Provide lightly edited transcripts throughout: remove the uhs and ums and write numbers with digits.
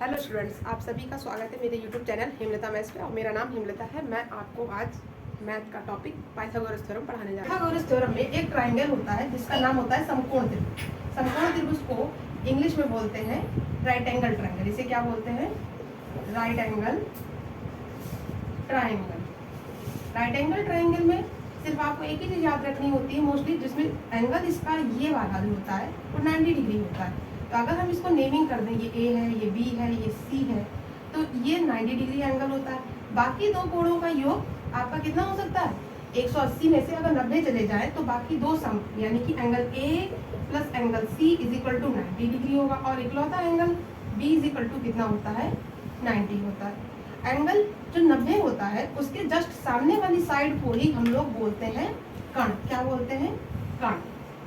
Hello students, आप सभी का स्वागत है मेरे यूट्यूब चैनल हेमलता मैथ्स पे। और मेरा नाम हेमलता है। मैं आपको आज मैथ का टॉपिक पाइथागोरस थ्योरम पढ़ाने जा रहा हूँ। पाइथागोरस थ्योरम में एक ट्राइंगल होता है जिसका नाम होता है समकोण त्रिभुज। समकोण त्रिभुज को इंग्लिश में बोलते हैं राइट एंगल ट्राइंगल। इसे क्या बोलते हैं? Right angle triangle. Right angle triangle में सिर्फ आपको एक ही चीज याद रखनी होती है मोस्टली, जिसमें एंगल इसका ये वाला जो होता है वो 90 डिग्री होता है। तो अगर हम इसको नेमिंग कर दें, ये ए है, ये बी है, ये सी है, तो ये 90 डिग्री एंगल होता है। बाकी दो कोणों का योग आपका कितना हो सकता है? 180 में से अगर 90 चले जाए तो बाकी दो सम यानी कि angle A plus angle C is equal to 90 degree होगा। और इकलौता angle B is equal to कितना होता है? 90 होता है। एंगल जो 90 होता है उसके जस्ट सामने वाली साइड को ही हम लोग बोलते हैं कर्ण। क्या बोलते हैं? कर्ण।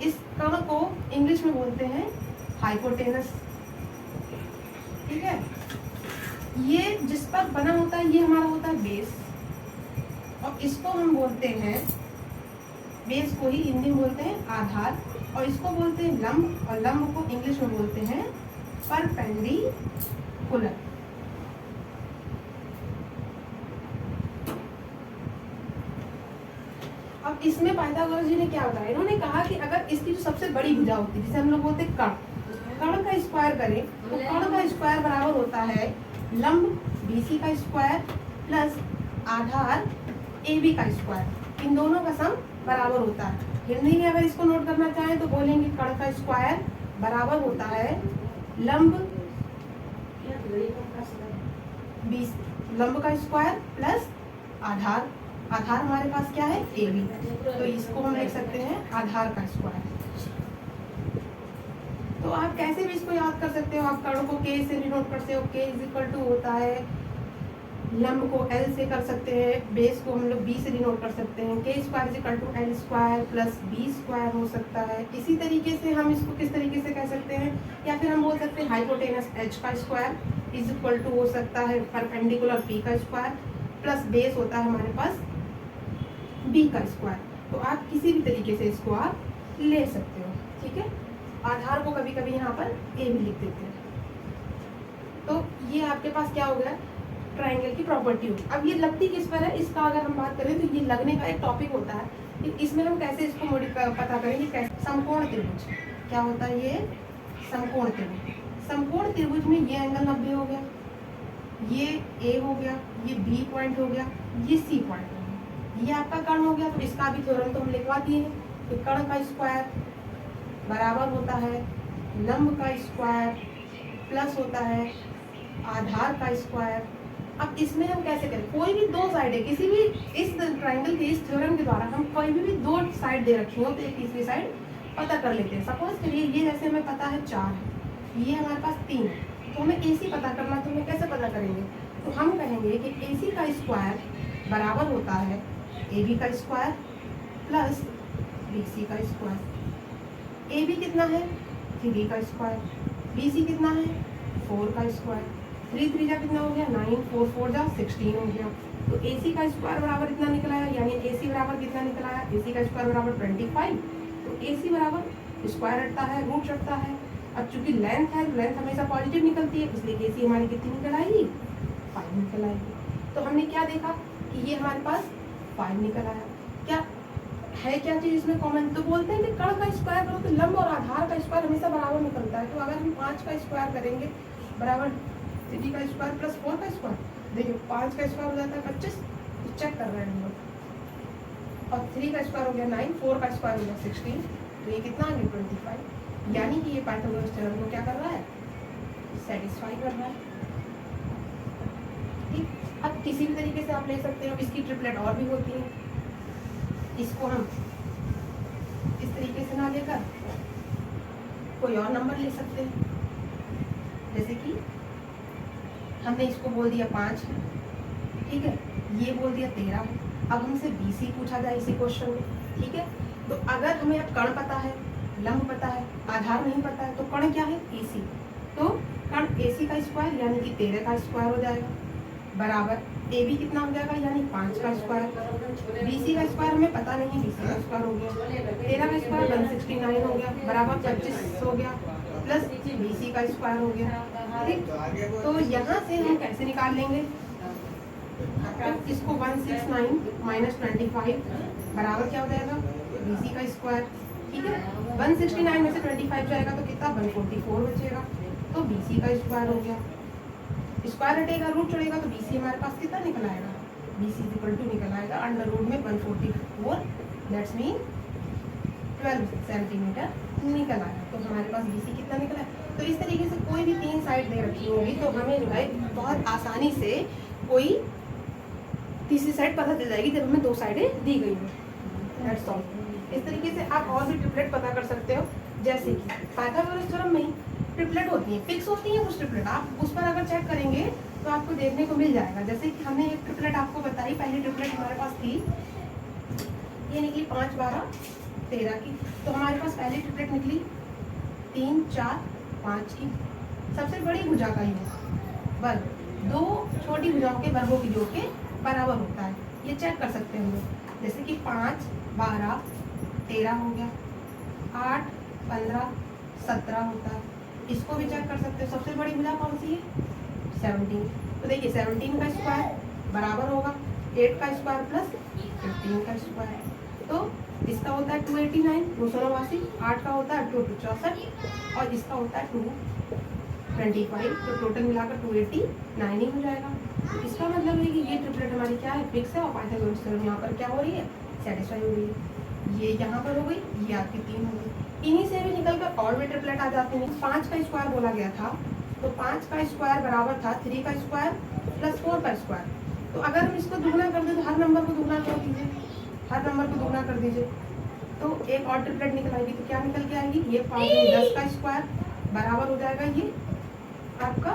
इस कर्ण को इंग्लिश में बोलते हैं हाइपोटेनस। ठीक है, ये जिस पर बना होता है ये हमारा होता है बेस, और इसको हम बोलते हैं, बेस को ही हिंदी में बोलते हैं आधार, और इसको बोलते हैं लंब, और लंब को इंग्लिश में बोलते हैं परपेंडिकुलर। अब इसमें पाइथागोरस जी ने क्या बताया? इन्होंने कहा कि अगर इसकी जो सबसे बड़ी भुजा होती है जिसे हम लोग बोलते हैं कर्ण, कर्ण का स्क्वायर करें तो कर्ण का स्क्वायर बराबर होता है लंब BC का स्क्वायर प्लस आधार AB का स्क्वायर। इन दोनों का सम बराबर होता है। हिंदी में अगर इसको नोट करना चाहें तो बोलेंगे कर्ण का स्क्वायर बराबर होता है लंब लंब का स्क्वायर प्लस आधार। आधार हमारे पास क्या है? AB, तो इसको हम लिख सकते हैं आधार का स्क्वायर। तो आप कैसे भी इसको याद कर सकते हो। आप कर्ण को K से डिनोट कर सकते हो। K इज इक्वल टू होता है, लंब को L से कर सकते हैं, बेस को हम लोग B से डिनोट कर सकते हैं। K square is equal to L square plus B square हो सकता है। इसी तरीके से हम इसको किस तरीके से कह सकते हैं, या फिर हम बोल सकते हैं हाइपोटेनस H का स्क्वायर इज इक्वल टू हो सकता है परपेंडिकुलर P का स्क्वायर प्लस बेस होता है हमारे पास B का स्क्वायर। तो आप किसी भी तरीके से इसको आप ले सकते हो। ठीक है, आधार को कभी कभी यहाँ पर A भी लिख देते हैं। तो ये आपके पास क्या हो गया? ट्राइंगल की प्रॉपर्टी होगी। अब ये लगती किस पर है, इसका अगर हम बात करें तो ये लगने का एक टॉपिक होता है कि इसमें हम कैसे इसको पता करेंगे कैसे। समकोण त्रिभुज क्या होता है? ये समकोण त्रिभुज। समकोण त्रिभुज में ये एंगल 90 हो गया, ये A हो गया, ये B पॉइंट हो गया, ये C पॉइंट हो गया, ये आपका कर्ण हो गया। तो इसका भी थ्योरम तो हम लिखवा दिए हैं कि कर्ण का स्क्वायर बराबर होता है लंब का स्क्वायर प्लस होता है आधार का स्क्वायर। अब इसमें हम कैसे करें? कोई भी दो साइड है किसी भी इस ट्राइंगल के इस थ्योरम के द्वारा हम कोई भी दो साइड दे रखी हो तो एक तीसरी साइड पता कर लेते हैं। सपोज करिए ये जैसे हमें पता है 4 है, ये हमारे पास 3 है, तो हमें AC पता करना, तो हमें कैसे पता करेंगे? तो हम कहेंगे कि AC का स्क्वायर बराबर होता है AB का स्क्वायर प्लस BC का स्क्वायर। AB कितना है? 3 का स्क्वायर। BC कितना है? 4 का स्क्वायर। 3 3 जा कितना हो गया? 9, 4 4 जा 16 हो गया। तो AC का स्क्वायर बराबर इतना निकल आया, यानी AC बराबर कितना निकल आया? AC का स्क्वायर बराबर 25। तो AC बराबर स्क्वायर हटता है, रूट हटता है। अब चूंकि लेंथ है, लेंथ हमेशा पॉजिटिव निकलती है, इसलिए AC हमारी कितनी निकल आएगी? 5 निकल आएगी। तो हमने क्या देखा कि ये हमारे पास 5 निकल आया। क्या है, क्या चीज इसमें कॉमन? तो बोलते हैं कि कर्ण का स्क्वायर करो तो लंब और आधार का स्क्वायर हमेशा बराबर निकलता है। तो अगर हम 5 का स्क्वायर करेंगे बराबर 3 का स्क्वायर प्लस 4 का स्क्वायर, देखिए 5 का स्क्वायर हो जाता है 25, तो चेक कर रहे हैं हम लोग, और 3 का स्क्वायर हो गया 9, 4 का स्क्वायर हो गया 16, तो ये कितना आ गया? 25। यानी कि ये पाइथागोरस थ्योरम को क्या कर रहा है? सेटिस्फाई कर रहा है। ठीक, अब किसी भी तरीके से आप ले सकते हो। इसकी ट्रिपलेट और भी होती है, इसको हम इस तरीके से ना लेकर कोई और नंबर ले सकते हैं। जैसे कि हमने इसको बोल दिया 5 है, ठीक है, ये बोल दिया 13 है। अब हमसे BC पूछा जाए इसी क्वेश्चन में, ठीक है। तो अगर हमें अब कर्ण पता है, लंब पता है, आधार नहीं पता है, तो कर्ण क्या है? AC। तो कर्ण AC का स्क्वायर यानी कि 13 का स्क्वायर हो जाएगा बराबर AB कितना हो जाएगा? यानी 5 का स्क्वायर। BC का स्क्वायर हमें पता नहीं, BC का स्क्वायर हो गया 13 का स्क्वायर 169 हो गया बराबर 25 हो गया। प्लस BC का स्क्वायर हो गया। ठीक, तो यहाँ से हम कैसे निकाल लेंगे, तो इसको 169 माइनस 25 बराबर क्या हो जाएगा BC का स्क्वायर। ठीक है, 169 में से 25 जाएगा तो कितना 144 बचेगा, तो BC का स्क्वायर हो गया। स्क्वायर हटेगा रूट चढ़ेगा तो BC हमारे पास कितना निकल आएगा, BC इक्वल टू निकल आएगा अंडर रूट में 144, दैट्स मीन 12 सेंटीमीटर निकल आया। तो हमारे पास BC कितना निकला है। तो इस तरीके से कोई भी 3 साइड दे रखी होगी तो हमें जो है बहुत आसानी से कोई तीसरी साइड पता चल जाएगी जब हमें 2 साइडें दी गई हैं। That's all. इस तरीके से आप और भी ट्रिपलेट पता कर सकते हो, जैसे कि पाइथागोरस थ्योरम में ही ट्रिपलेट होती है, फिक्स होती है कुछ ट्रिपलेट, आप उस पर अगर चेक करेंगे तो आपको देखने को मिल जाएगा। जैसे कि हमने एक ट्रिपलेट आपको बताई, पहली ट्रिपलेट हमारे पास थी, ये निकली 5 12 13 की। तो हमारे पास पहली ट्रिपलेट निकली 3 4 5 की। सबसे बड़ी भुजा का योग वर्ग 2 छोटी भुजाओं के वर्गों के योग के बराबर होता है, ये चेक कर सकते हैं हम लोग। जैसे कि 5 12 13 हो गया, 8 15 17 होता है, इसको भी चेक कर सकते हैं। सबसे बड़ी भुजा कौन सी है 17। तो देखिए 17 का स्क्वायर बराबर होगा 8 का स्क्वायर प्लस 15 का स्क्वायर। तो इसका होता है 289 289, 8 का होता है 264 और इसका होता है 225, तो टोटल मिलाकर 289 ही हो जाएगा। तो इसका मतलब है कि ये ट्रिपलेट हमारी क्या है, फिक्स है और पाइथागोरस थ्योरम यहाँ पर क्या हो रही है, सेटिस्फाई हो रही है। ये यहाँ पर हो गई, ये आपकी 3 हो गई। इन्हीं से भी निकल कर और भी ट्रिपलेट आ जाते हैं। 5 का स्क्वायर बोला गया था, तो 5 का स्क्वायर बराबर था 3 का स्क्वायर प्लस 4 का स्क्वायर। तो अगर हम इसको दुगना कर दें तो हर नंबर को दुगना कर दीजिए, हर नंबर को दुगना कर दीजिए, तो एक और ट्रिपलेट निकल आएगी। तो क्या निकल के आएगी, ये 5 में 10 का स्क्वायर बराबर हो जाएगा ये आपका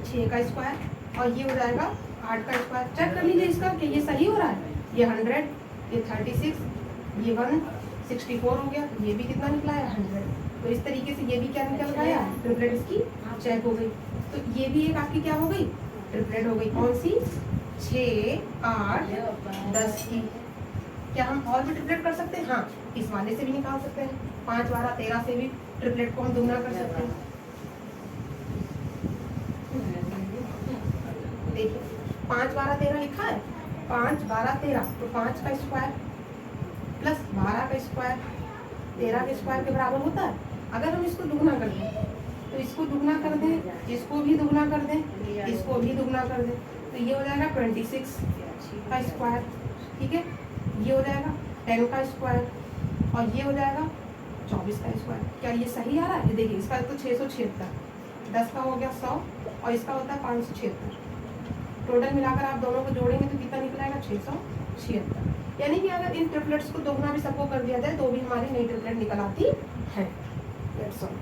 6 का स्क्वायर और ये हो जाएगा 8 का स्क्वायर। चेक कर लीजिए इसका कि ये सही हो रहा है। ये 100, ये 36, ये 164 हो गया, तो ये भी कितना निकला है 100। तो इस तरीके से ये भी क्या निकल गया है, ट्रिपलेट इसकी चेक हो गई। तो ये भी एक आपकी क्या हो गई, ट्रिपलेट हो गई। कौन सी, 6 8 10 की। क्या हम और भी ट्रिपलेट कर सकते हैं, हाँ इस वाले से भी निकाल सकते हैं। 5 12 13 से भी ट्रिपलेट को हम दुगना कर सकते हैं। देखिए 5 12 13 लिखा है, 5 12 13, तो 5 का स्क्वायर प्लस 12 का स्क्वायर 13 के स्क्वायर के बराबर होता है। अगर हम इसको दुगना कर दें तो इसको दुगना कर दें, इसको भी दुगना कर दें, इसको भी दुगना कर दें, तो ये हो जाएगा 26 का स्क्वायर। ठीक है, ये हो जाएगा 10 का स्क्वायर और ये हो जाएगा 24 का स्क्वायर। क्या ये सही आ रहा है, देखिए इसका तो 676, 10 का हो गया 100 और इसका होता है 576। टोटल मिलाकर आप दोनों को जोड़ेंगे तो कितना निकलेगा 676। यानी कि अगर इन ट्रिपलेट्स को दोगुना भी सबको कर दिया जाए तो भी हमारी नई ट्रिपलेट निकल आती है। That's all.